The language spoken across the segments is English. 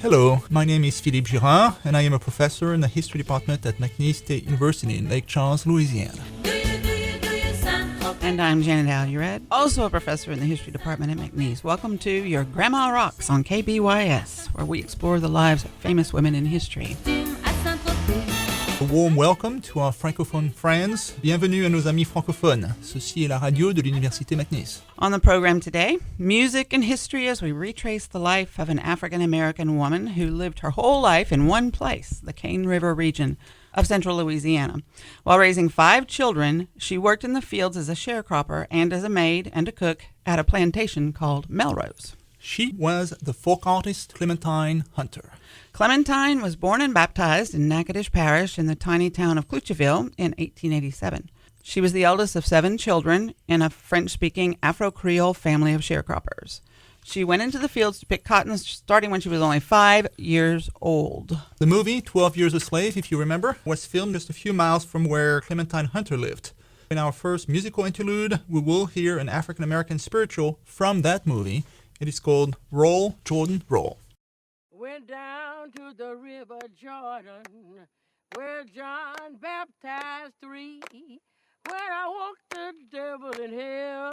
Hello, my name is Philippe Girard, and I am a professor in the history department at McNeese State University in Lake Charles, Louisiana. And I'm Janet Alurad, also a professor in the history department at McNeese. Welcome to Your Grandma Rocks on KBYS, where we explore the lives of famous women in history. A warm welcome to our francophone friends. Bienvenue à nos amis francophones. Ceci est la radio de l'Université McNeese. On the program today, music and history as we retrace the life of an African-American woman who lived her whole life in one place, the Cane River region of central Louisiana. While raising 5 children, she worked in the fields as a sharecropper and as a maid and a cook at a plantation called Melrose. She was the folk artist Clementine Hunter. Clementine was born and baptized in Natchitoches Parish in the tiny town of Cloutierville in 1887. She was the eldest of 7 children in a French-speaking Afro-Creole family of sharecroppers. She went into the fields to pick cotton starting when she was only 5 years old. The movie, 12 Years a Slave, if you remember, was filmed just a few miles from where Clementine Hunter lived. In our first musical interlude, we will hear an African-American spiritual from that movie. It is called Roll, Jordan, Roll. Went down to the river Jordan, where John baptized 3. When I walked the devil in hell,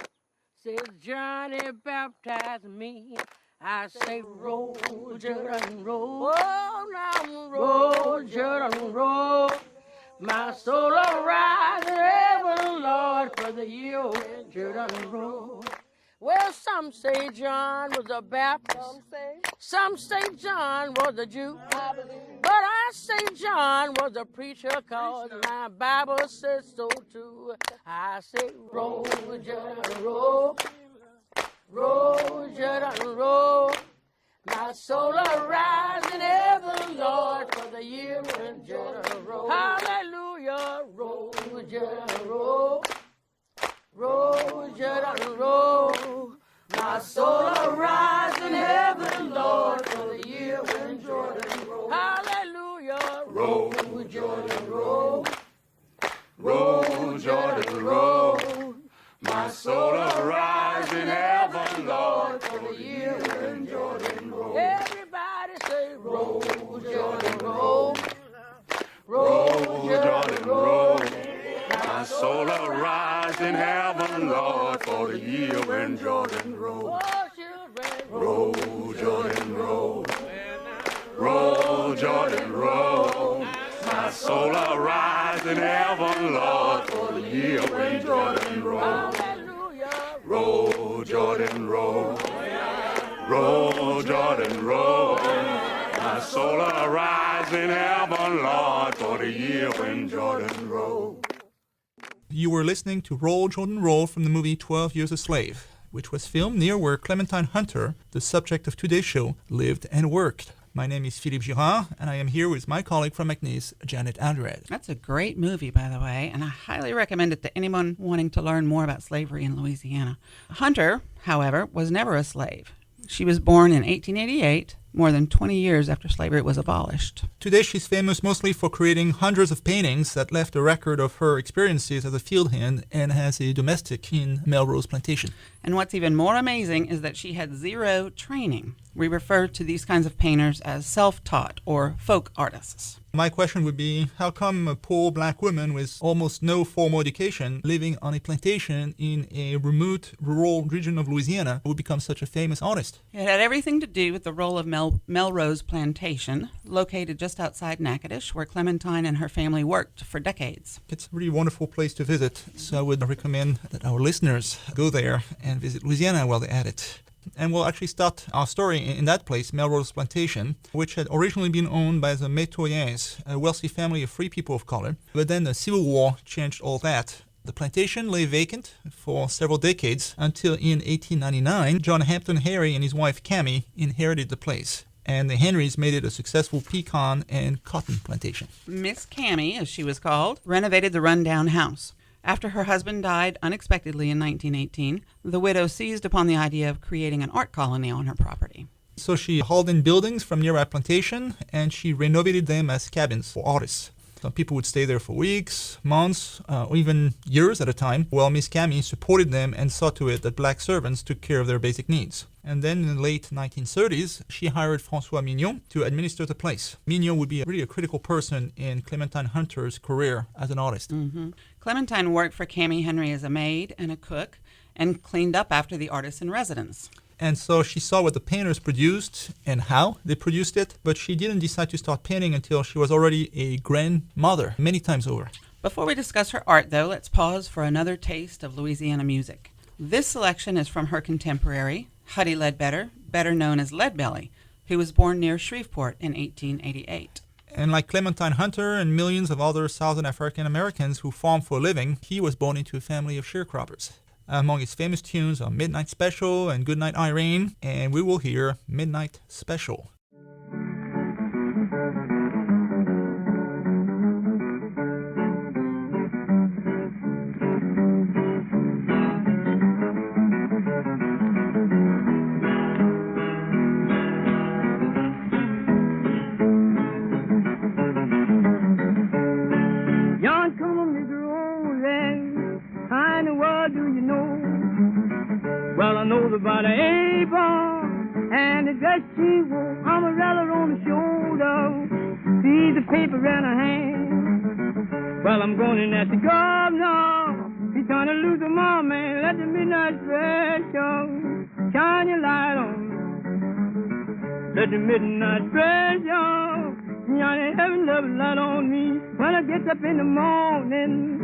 says Johnny baptized me. I say, roll, Jordan, roll. Oh, now roll, Jordan, roll. My soul arise in heaven, Lord, for the year Jordan, roll. Well, some say John was a Baptist. Some say John was a Jew. But I say John was a preacher, cause my Bible says so too. I say, roll, Jordan, roll. Roll, Jordan, roll. My soul arise in heaven, Lord, for the year when Jordan roll. Hallelujah, roll, Jordan, roll. Roll, Jordan, roll. My soul arise in heaven, Lord, for the year when Jordan roll. Hallelujah. Roll, Jordan, roll. Roll, Jordan, roll. My soul arise in heaven, Lord, for the year when Jordan roll. Everybody say, roll, Jordan, roll. Roll, Jordan, roll. My soul arise in heaven, Lord, for the year when Jordan roll. Roll, Jordan, roll. Roll, Jordan, roll. My soul arise in heaven, Lord, for the year when Jordan roll. Roll, Jordan, roll. Roll, Jordan, roll. My soul arise in heaven, Lord, for the year when Jordan roll. You were listening to Roll, Jordan, Roll from the movie 12 Years a Slave, which was filmed near where Clementine Hunter, the subject of today's show, lived and worked. My name is Philippe Girard, and I am here with my colleague from McNeese, Janet Alurad. That's a great movie, by the way, and I highly recommend it to anyone wanting to learn more about slavery in Louisiana. Hunter, however, was never a slave. She was born in 1888, more than 20 years after slavery was abolished. Today she's famous mostly for creating hundreds of paintings that left a record of her experiences as a field hand and as a domestic in Melrose Plantation. And what's even more amazing is that she had 0 training. We refer to these kinds of painters as self-taught or folk artists. My question would be, how come a poor black woman with almost no formal education living on a plantation in a remote rural region of Louisiana would become such a famous artist? It had everything to do with the role of Melrose Plantation, located just outside Natchitoches, where Clementine and her family worked for decades. It's a really wonderful place to visit, so I would recommend that our listeners go there and visit Louisiana while they're at it. And we'll actually start our story in that place, Melrose Plantation, which had originally been owned by the Metoyens, a wealthy family of free people of color. But then the Civil War changed all that. The plantation lay vacant for several decades until in 1899, John Hampton Henry and his wife Cammie inherited the place. And the Henrys made it a successful pecan and cotton plantation. Miss Cammie, as she was called, renovated the rundown house. After her husband died unexpectedly in 1918, the widow seized upon the idea of creating an art colony on her property. So she hauled in buildings from nearby plantation, and she renovated them as cabins for artists. Some people would stay there for weeks, months, or even years at a time, while Miss Cammie supported them and saw to it that black servants took care of their basic needs. And then in the late 1930s, she hired François Mignon to administer the place. Mignon would be really a critical person in Clementine Hunter's career as an artist. Clementine worked for Cami Henry as a maid and a cook and cleaned up after the artists in residence. And so she saw what the painters produced and how they produced it, but she didn't decide to start painting until she was already a grandmother many times over. Before we discuss her art, though, let's pause for another taste of Louisiana music. This selection is from her contemporary, Huddie Ledbetter, better known as Leadbelly, who was born near Shreveport in 1888. And like Clementine Hunter and millions of other Southern African Americans who farm for a living, he was born into a family of sharecroppers. Among his famous tunes are Midnight Special and Goodnight Irene, and we will hear Midnight Special. Yon come a Miss Roseanne, how in the world do you know? Well, I know about an A-bar and the dress she wore, umbrella on the shoulder, see the paper in her hand. Well, I'm going in at the governor, he's trying to lose them all, man. Let the midnight special shine your light on. Let the midnight special shine heaven love light on me. When I get up in the morning,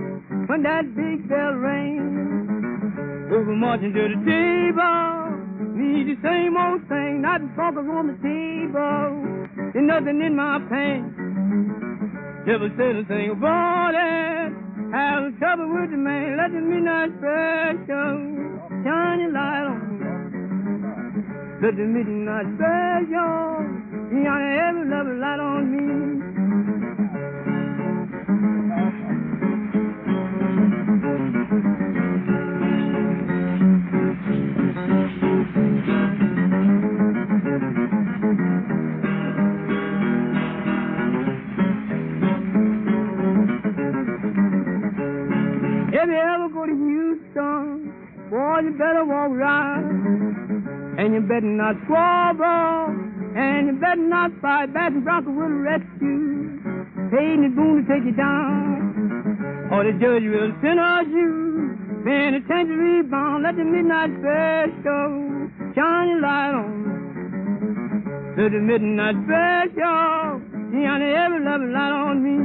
when that big bell rings, over marching to the table, need the same old thing, not the focus on the table. There's nothing in my pants, never said a thing about it. Have trouble with the man, let the midnight special shine your light on me. Let the midnight special shine every love light on me. If you ever go to Houston, boy, you better walk right. And you better not squabble, and you better not fight. Baton Bronco will arrest you, paying the boon to take you down. Or the judge will sentence you, penitentiary bound. Let the midnight special shine your light on. Let the midnight special shine every loving light on me.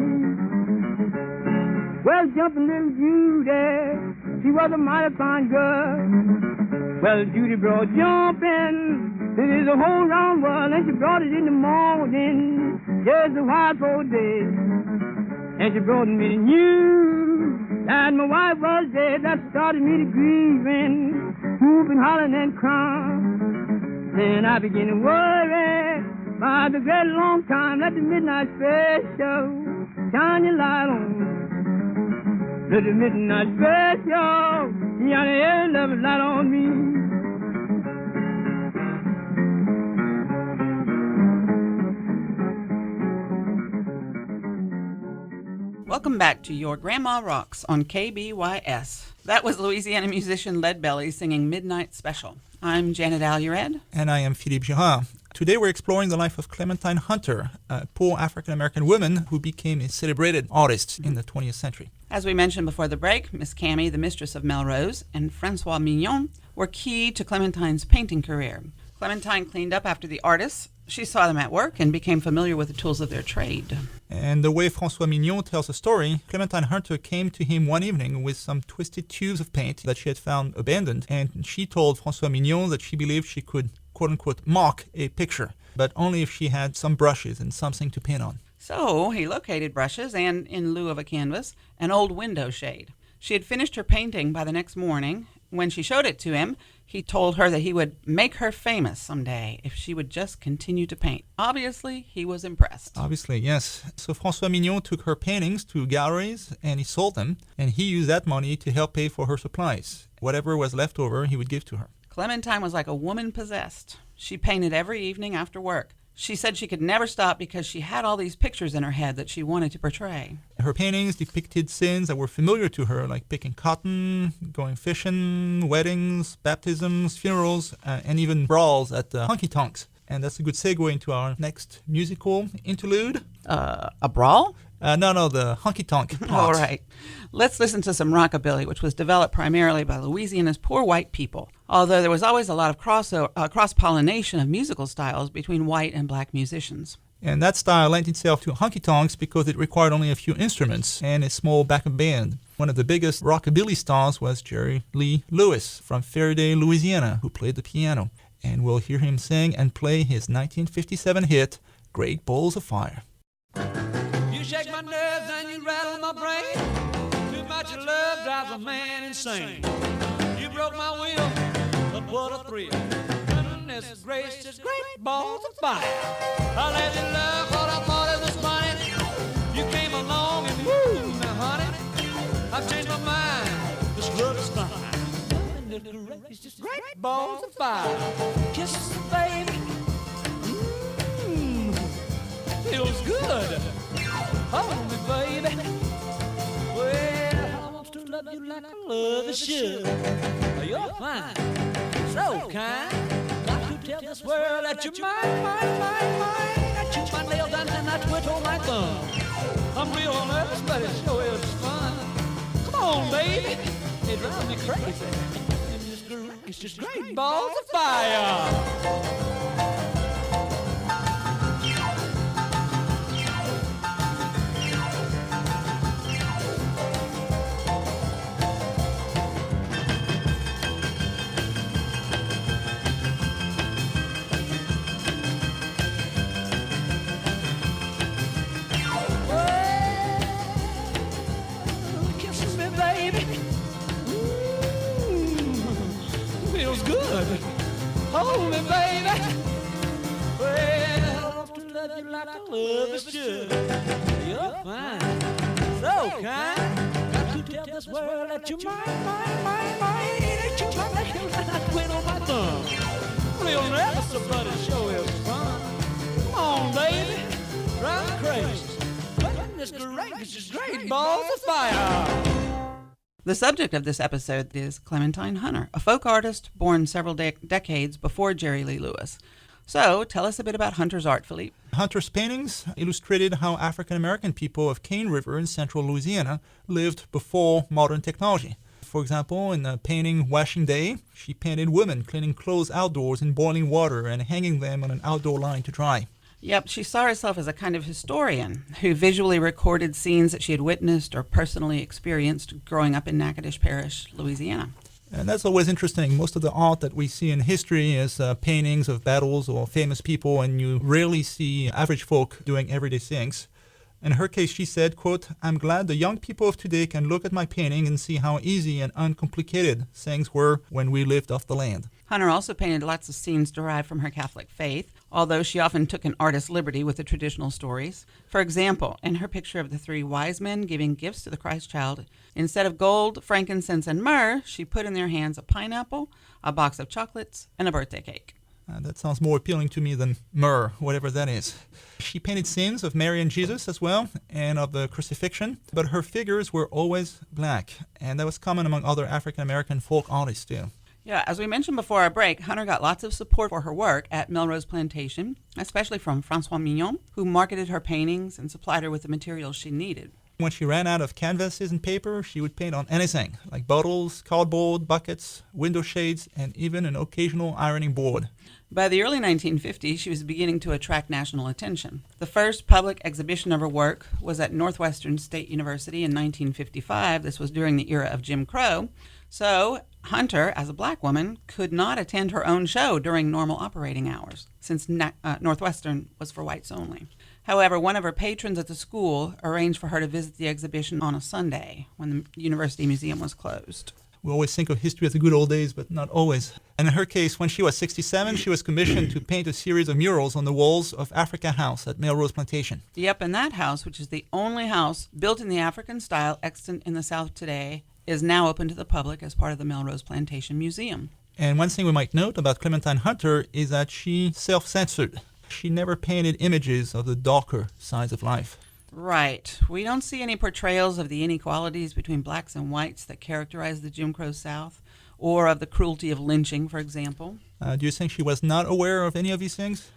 Well, jumping little Judy, she was a mighty fine girl. Well, Judy brought jumping, it is a whole round world, and she brought it in the morning, just a while for day. And she brought me the news that my wife was dead. That started me to grieving, whooping, hollering, and crying. Then I began to worry about the great long time. Let the midnight special shine your light on. Let the midnight special shine every love light on me. Welcome back to Your Grandma Rocks on KBYS. That was Louisiana musician Leadbelly singing Midnight Special. I'm Janet Allured. And I am Philippe Girard. Today we're exploring the life of Clementine Hunter, a poor African-American woman who became a celebrated artist in the 20th century. As we mentioned before the break, Miss Cami, the mistress of Melrose, and Francois Mignon were key to Clementine's painting career. Clementine cleaned up after the artists. She saw them at work and became familiar with the tools of their trade. And the way François Mignon tells the story, Clementine Hunter came to him one evening with some twisted tubes of paint that she had found abandoned, and she told François Mignon that she believed she could, quote-unquote, mark a picture, but only if she had some brushes and something to paint on. So he located brushes and, in lieu of a canvas, an old window shade. She had finished her painting by the next morning. When she showed it to him, he told her that he would make her famous someday if she would just continue to paint. Obviously, he was impressed. Obviously, yes. So François Mignon took her paintings to galleries and he sold them, and he used that money to help pay for her supplies. Whatever was left over, he would give to her. Clementine was like a woman possessed. She painted every evening after work. She said she could never stop because she had all these pictures in her head that she wanted to portray. Her paintings depicted scenes that were familiar to her, like picking cotton, going fishing, weddings, baptisms, funerals, and even brawls at honky-tonks. And that's a good segue into our next musical interlude. A brawl? No, the honky-tonk part. All right. Let's listen to some rockabilly, which was developed primarily by Louisiana's poor white people, although there was always a lot of cross-pollination of musical styles between white and black musicians. And that style lent itself to honky-tonks because it required only a few instruments and a small backup band. One of the biggest rockabilly stars was Jerry Lee Lewis from Ferriday, Louisiana, who played the piano. And we'll hear him sing and play his 1957 hit, Great Balls of Fire. You shake my nerves and you rattle my brain. Too much love drives a man insane. You broke my will, but what a thrill. Goodness gracious, great balls of fire. I let you love what I thought it was funny. You came along and woo, now honey, I've changed my mind. This love is fine. Goodness gracious, great balls of fire. Kisses, baby. Feels good. Hold me, baby. Well, I want to love you like I love a should. You're fine, so kind. Got to tell this world that you're mine. I chew my nails down and I twiddle my thumb. I'm real nervous, but it sure is fun. Come on, baby. It drives me crazy. It's just great balls of fire. Hold me, baby. Well, I want to love you like I love is should. You're fine, so kind. Got to tell this world that you're mine. That you're mine, and I quit on my thumb. Real nervous, but it sure is fun. Come on, baby, drive me crazy. Goodness gracious, great balls of fire. The subject of this episode is Clementine Hunter, a folk artist born several decades before Jerry Lee Lewis. So, tell us a bit about Hunter's art, Philippe. Hunter's paintings illustrated how African-American people of Cane River in central Louisiana lived before modern technology. For example, in the painting Washing Day, she painted women cleaning clothes outdoors in boiling water and hanging them on an outdoor line to dry. Yep, she saw herself as a kind of historian who visually recorded scenes that she had witnessed or personally experienced growing up in Natchitoches Parish, Louisiana. And that's always interesting. Most of the art that we see in history is paintings of battles or famous people, and you rarely see average folk doing everyday things. In her case, she said, quote, "I'm glad the young people of today can look at my painting and see how easy and uncomplicated things were when we lived off the land." Hunter also painted lots of scenes derived from her Catholic faith, although she often took an artist's liberty with the traditional stories. For example, in her picture of the three wise men giving gifts to the Christ child, instead of gold, frankincense, and myrrh, she put in their hands a pineapple, a box of chocolates, and a birthday cake. That sounds more appealing to me than myrrh, whatever that is. She painted scenes of Mary and Jesus as well, and of the crucifixion, but her figures were always black, and that was common among other African-American folk artists too. Yeah, as we mentioned before our break, Hunter got lots of support for her work at Melrose Plantation, especially from Francois Mignon, who marketed her paintings and supplied her with the materials she needed. When she ran out of canvases and paper, she would paint on anything, like bottles, cardboard, buckets, window shades, and even an occasional ironing board. By the early 1950s, she was beginning to attract national attention. The first public exhibition of her work was at Northwestern State University in 1955. This was during the era of Jim Crow. So Hunter, as a black woman, could not attend her own show during normal operating hours, since Northwestern was for whites only. However, one of her patrons at the school arranged for her to visit the exhibition on a Sunday when the University Museum was closed. We always think of history as the good old days, but not always. And in her case, when she was 67, she was commissioned to paint a series of murals on the walls of Africa House at Melrose Plantation. Yep, and that house, which is the only house built in the African style extant in the South today, is now open to the public as part of the Melrose Plantation Museum. And one thing we might note about Clementine Hunter is that she self-censored. She never painted images of the darker sides of life. Right. We don't see any portrayals of the inequalities between blacks and whites that characterize the Jim Crow South, or of the cruelty of lynching, for example. Do you think she was not aware of any of these things?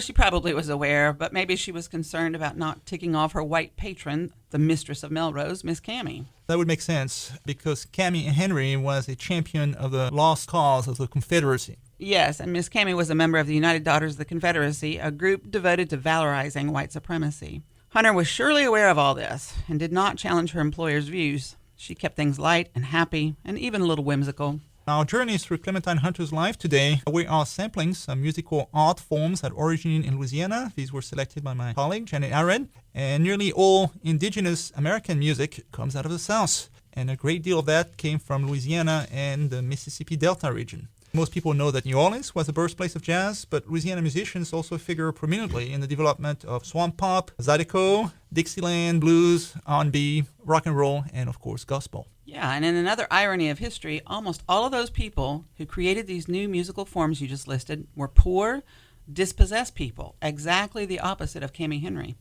She probably was aware, but maybe she was concerned about not ticking off her white patron, the mistress of Melrose, Miss Cammie. That would make sense, because Cammie Henry was a champion of the lost cause of the Confederacy. Yes, and Miss Cammie was a member of the United Daughters of the Confederacy, a group devoted to valorizing white supremacy. Hunter was surely aware of all this and did not challenge her employer's views. She kept things light and happy and even a little whimsical. Our journey through Clementine Hunter's life today, we are sampling some musical art forms that originate in Louisiana. These were selected by my colleague, Janet Allred. And nearly all indigenous American music comes out of the South. And a great deal of that came from Louisiana and the Mississippi Delta region. Most people know that New Orleans was the birthplace of jazz, but Louisiana musicians also figure prominently in the development of swamp pop, zydeco, Dixieland, blues, R&B, rock and roll, and of course gospel. Yeah, and in another irony of history, almost all of those people who created these new musical forms you just listed were poor, dispossessed people, exactly the opposite of Cammie Henry.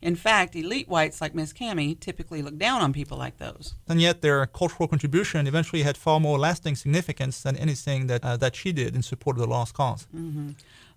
In fact, elite whites like Miss Cammie typically look down on people like those. And yet their cultural contribution eventually had far more lasting significance than anything that she did in support of the lost cause. Mm-hmm.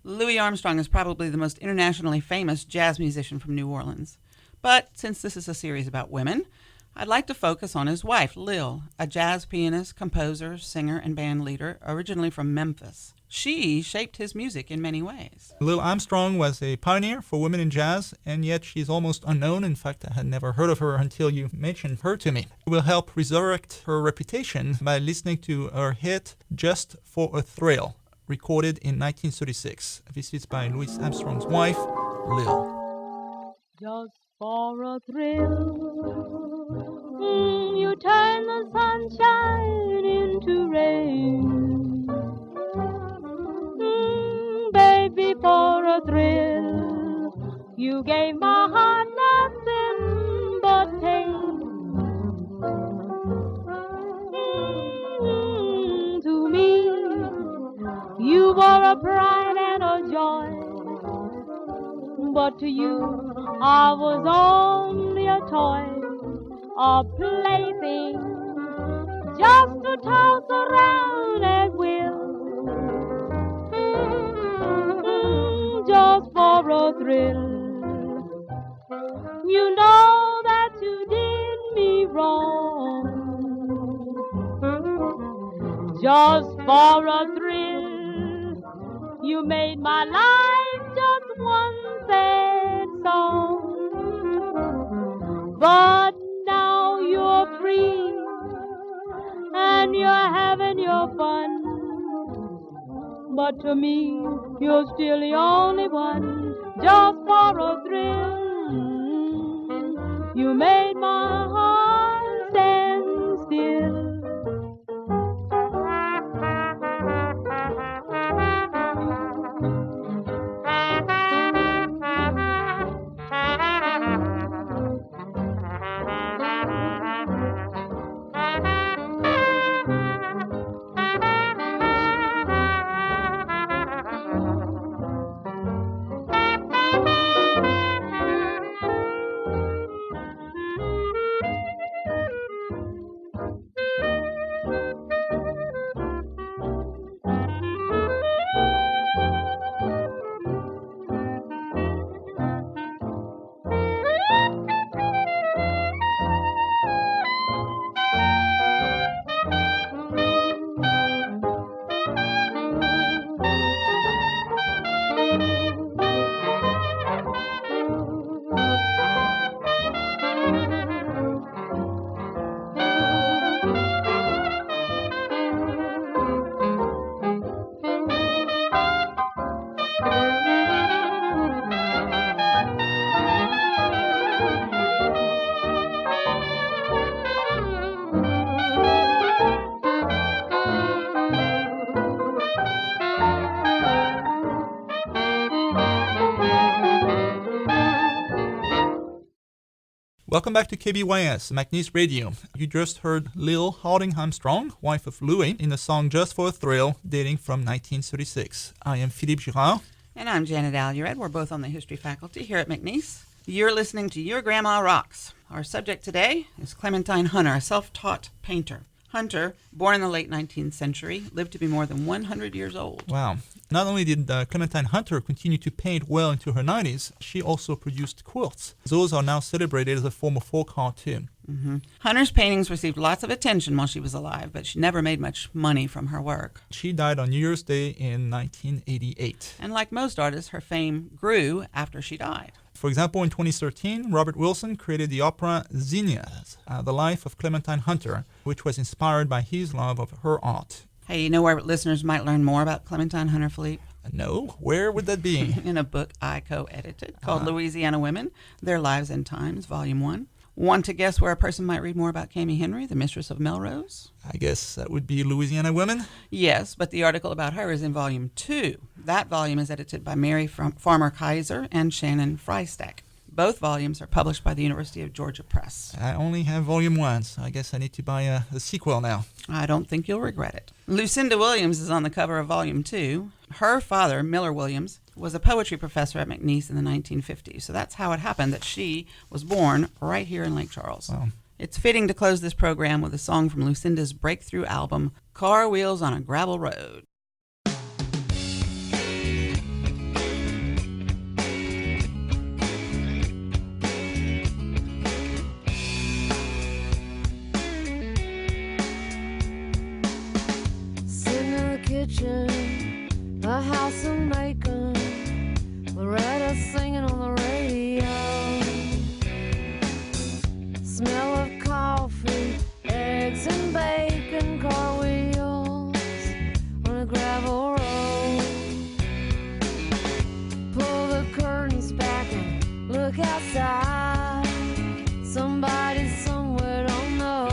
Louis Armstrong is probably the most internationally famous jazz musician from New Orleans. But since this is a series about women, I'd like to focus on his wife, Lil, a jazz pianist, composer, singer, and band leader originally from Memphis. She shaped his music in many ways. Lil Armstrong was a pioneer for women in jazz, and yet she's almost unknown. In fact, I had never heard of her until you mentioned her to me. We'll help resurrect her reputation by listening to her hit, Just for a Thrill, recorded in 1936. This is by Louis Armstrong's wife, Lil. Just for a thrill, you turn the sunshine into rain. Baby, for a thrill, you gave my heart nothing but pain. To me, you were a pride and a joy. But to you, I was only a toy, a plaything, just to toss around at will. Just for a thrill. You know that you did me wrong. Just for a thrill, you made my life just one sad song. But now you're free and you're having your fun. But to me, you're still the only one. Just for a thrill, you made my heart stand still. Welcome back to KBYS, McNeese Radio. You just heard Lil Harding Armstrong, wife of Louis, in the song Just for a Thrill, dating from 1936. I am Philippe Girard. And I'm Janet Allred. We're both on the history faculty here at McNeese. You're listening to Your Grandma Rocks. Our subject today is Clementine Hunter, a self-taught painter. Hunter, born in the late 19th century, lived to be more than 100 years old. Wow. Not only did Clementine Hunter continue to paint well into her 90s, she also produced quilts. Those are now celebrated as a form of folk art too. Mm-hmm. Hunter's paintings received lots of attention while she was alive, but she never made much money from her work. She died on New Year's Day in 1988. And like most artists, her fame grew after she died. For example, in 2013, Robert Wilson created the opera Zinnias, The Life of Clementine Hunter, which was inspired by his love of her art. Hey, you know where listeners might learn more about Clementine Hunter, Philippe? No, where would that be? In a book I co-edited called Louisiana Women, Their Lives and Times, Volume 1. Want to guess where a person might read more about Kami Henry, the mistress of Melrose? I guess that would be Louisiana Women. Yes, but the article about her is in Volume 2. That volume is edited by Mary Farmer Kaiser and Shannon Freistack. Both volumes are published by the University of Georgia Press. I only have Volume 1, so I guess I need to buy the sequel now. I don't think you'll regret it. Lucinda Williams is on the cover of Volume 2. Her father, Miller Williams, was a poetry professor at McNeese in the 1950s. So that's how it happened that she was born right here in Lake Charles. Wow. It's fitting to close this program with a song from Lucinda's breakthrough album, Car Wheels on a Gravel Road. A house of Macon, Loretta singing on the radio. Smell of coffee, eggs and bacon, car wheels on a gravel road. Pull the curtains back and look outside. Somebody somewhere don't know.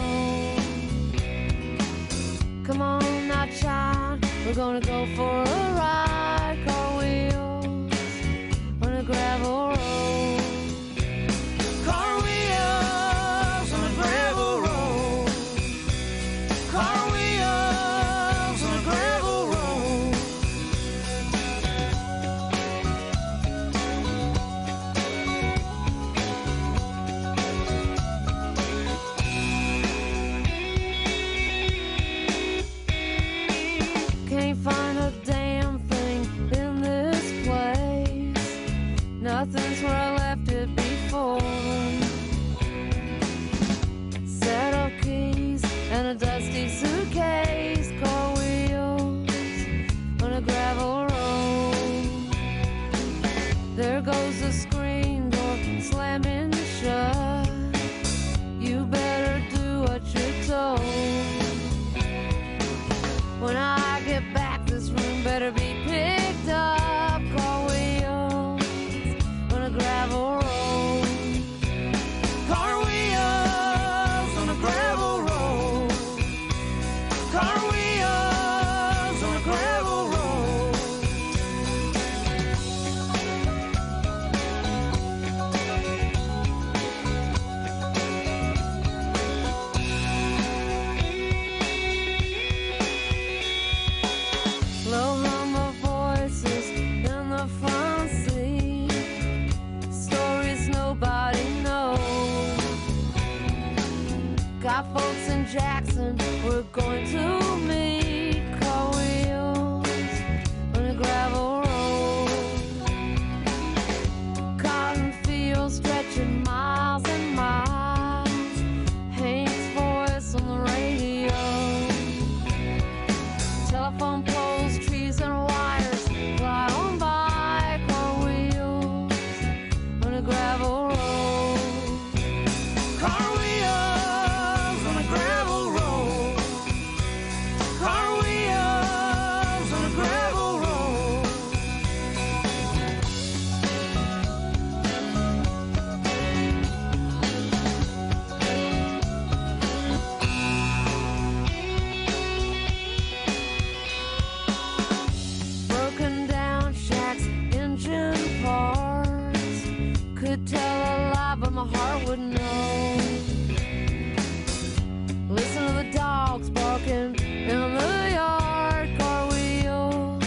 Come on now, child, we're gonna go for a ride. Car wheels on a gravel road. Car wheels on a gravel road. Car wheels on a gravel road. Can't find a damn thing in this place. Nothing's where I left it before. Set of keys and a dusty suitcase. Car wheels on a gravel road. There goes the screen door slamming shut. You better do what you're told. When I get back, this room better be picked up. Car wheels on a gravel road. Car wheels on a gravel road. Car wheels on a gravel road. Low hum of voices in the front seat. Stories nobody knows. Got folks in Jackson we're going to meet. Car wheels on a gravel road. Cotton fields stretching miles and miles. Hank's voice on the radio. Telephone poles, trees and wires fly on by. Car wheels on a gravel road. Car wheels on a gravel road. Car wheels on a gravel road. Broken down shacks, engine parts. Could tell a lie, but my heart would know. Listen to the dogs barking in the yard. Car wheels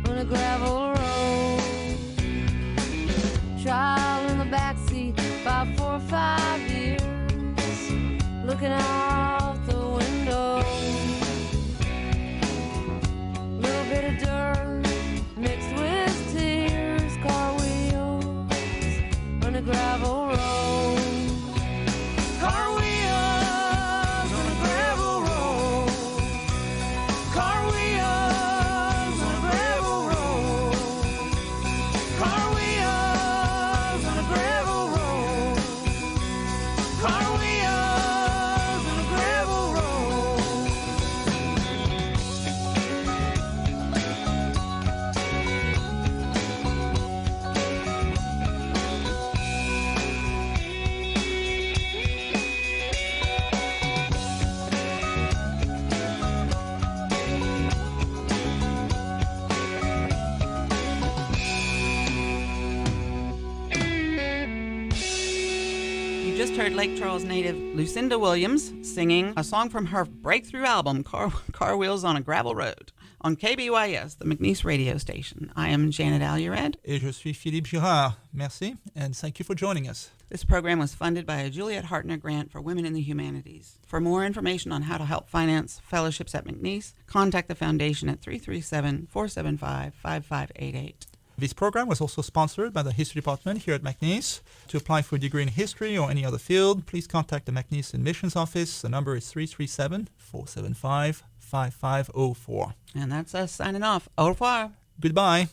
on a gravel road. Child in the back just heard Lake Charles native Lucinda Williams singing a song from her breakthrough album, Car Wheels on a Gravel Road, on KBYS, the McNeese radio station. I am Janet Alured. Et je suis Philippe Girard. Merci, and thank you for joining us. This program was funded by a Juliet Hartner grant for women in the humanities. For more information on how to help finance fellowships at McNeese, contact the foundation at 337-475-5588. This program was also sponsored by the History Department here at McNeese. To apply for a degree in history or any other field, please contact the McNeese Admissions Office. The number is 337-475-5504. And that's us signing off. Au revoir. Goodbye.